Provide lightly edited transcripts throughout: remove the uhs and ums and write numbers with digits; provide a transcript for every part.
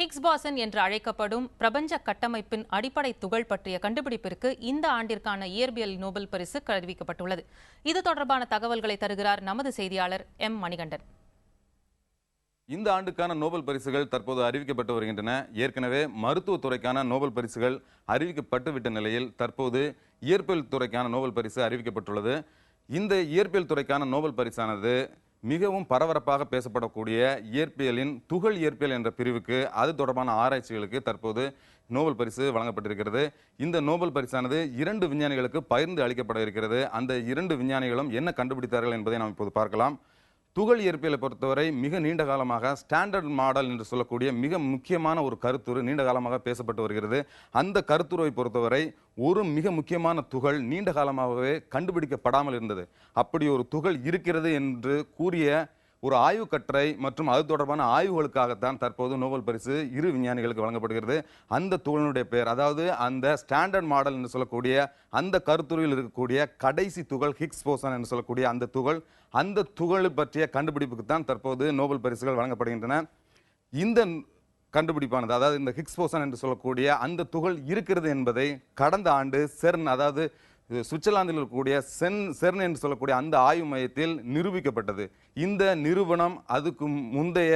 Hicks பாசன் என்று அழைக்கப்படும் பிரபஞ்ச கட்டமைப்பின் அடிப்படை துகள் பற்றிய கண்டுபிடிப்பிற்கு இந்த ஆண்டிற்கான இயற்பியல் நோபல் பரிசு அறிவிக்கப்பட்டுள்ளது. இது தொடர்பான தகவல்களை தருகிறார் நமது செய்தியாளர் எம் மணிகண்டன். இந்த ஆண்டுக்கான நோபல் பரிசுகள் தற்போது அறிவிக்கப்பட்டு வருகின்றன. ஏற்கனவே மருத்துவத்துறைக்கான நோபல் பரிசுகள் அறிவிக்கப்பட்டுவிட்ட நிலையில் தற்போது இயற்பியல் துறைக்கான நோபல் பரிசு அறிவிக்கப்பட்டுள்ளது. இந்த இயற்பியல் துறைக்கான நோபல் பரிசானது மிகவும் பரபரப்பாக பேசப்படக்கூடிய இயற்பியலின் துகள் இயற்பியல் என்ற பிரிவுக்கு, அது தொடர்பான ஆராய்ச்சிகளுக்கு தற்போது நோபல் பரிசு வழங்கப்பட்டிருக்கிறது. இந்த நோபல் பரிசானது 2 விஞ்ஞானிகளுக்கு பகிர்ந்து அளிக்கப்பட இருக்கிறது. அந்த 2 விஞ்ஞானிகளும் என்ன கண்டுபிடித்தார்கள் என்பதை நாம் இப்போது பார்க்கலாம். துகள் இயற்பியலை பொறுத்தவரை மிக நீண்ட காலமாக ஸ்டாண்டர்ட் மாடல் என்று சொல்லக்கூடிய மிக முக்கியமான ஒரு கருத்துரு நீண்ட காலமாக பேசப்பட்டு வருகிறது. அந்த கருத்துருவை பொறுத்தவரை ஒரு மிக முக்கியமான துகள் நீண்ட காலமாகவே கண்டுபிடிக்கப்படாமல் இருந்தது. அப்படி ஒரு துகள் இருக்கிறது என்று கூறிய ஒரு ஆய்வு கட்டுரை மற்றும் அது தொடர்பான ஆய்வுகளுக்காகத்தான் தற்போது நோபல் பரிசு 2 விஞ்ஞானிகளுக்கு வழங்கப்படுகிறது. அந்த துகளினுடைய பெயர், அதாவது அந்த ஸ்டாண்டர்ட் மாடல் என்று சொல்லக்கூடிய அந்த கருத்துருவில் இருக்கக்கூடிய கடைசி துகள் ஹிக்ஸ் போசான் என்று சொல்லக்கூடிய அந்த துகள் பற்றிய கண்டுபிடிப்புக்கு தான் தற்போது நோபல் பரிசுகள் வழங்கப்படுகின்றன. இந்த கண்டுபிடிப்பானது, அதாவது இந்த ஹிக்ஸ் போசான் என்று சொல்லக்கூடிய அந்த துகள் இருக்கிறது என்பதை கடந்த ஆண்டு செர்ன், அதாவது சுவிட்சர்லாந்தில் இருக்கக்கூடிய செர்ன் என்று சொல்லக்கூடிய அந்த ஆய்வு மையத்தில் நிரூபிக்கப்பட்டது. இந்த நிரூபணம், அதுக்கு முந்தைய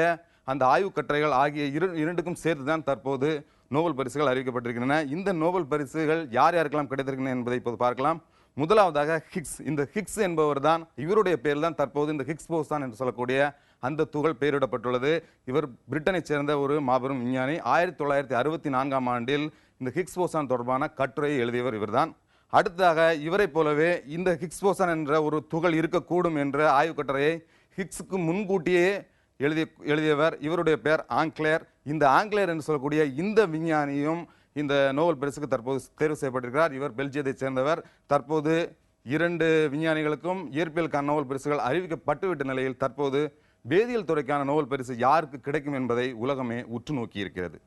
அந்த ஆய்வு கட்டுரைகள் ஆகிய இரண்டுக்கும் சேர்த்துதான் தற்போது நோபல் பரிசுகள் அறிவிக்கப்பட்டிருக்கின்றன. இந்த நோபல் பரிசுகள் யார் யாருக்கெல்லாம் கிடைத்திருக்கின்றன என்பதை இப்போது பார்க்கலாம். முதலாவதாக ஹிக்ஸ். இந்த ஹிக்ஸ் என்பவர் தான், இவருடைய பெயர் தான் தற்போது இந்த ஹிக்ஸ் போசான் என்று சொல்லக்கூடிய அந்த துகள் பெயரிடப்பட்டுள்ளது. இவர் பிரிட்டனை சேர்ந்த ஒரு மாபெரும் விஞ்ஞானி. 1964ஆம் ஆண்டில் இந்த ஹிக்ஸ் போசான் தொடர்பான கட்டுரையை எழுதியவர் இவர்தான். அடுத்ததாக இவரை போலவே இந்த ஹிக்ஸ் போசான் என்ற ஒரு துகள் இருக்கக்கூடும் என்ற ஆய்வு கட்டுரையை ஹிக்ஸுக்கு முன்கூட்டியே எழுதியவர். இவருடைய பெயர் ஆங்க்லேர். இந்த ஆங்க்லேர் என்று சொல்லக்கூடிய இந்த விஞ்ஞானியும் இந்த நோபல் பரிசுக்கு தற்போது தேர்வு செய்யப்பட்டிருக்கிறார். இவர் பெல்ஜியத்தை சேர்ந்தவர். தற்போது 2 விஞ்ஞானிகளுக்கும் இயற்பியலுக்கான நோபல் பரிசுகள் அறிவிக்கப்பட்டுவிட்ட நிலையில் தற்போது வேதியியல் துறைக்கான நோபல் பரிசு யாருக்கு கிடைக்கும் என்பதை உலகமே உற்று நோக்கி இருக்கிறது.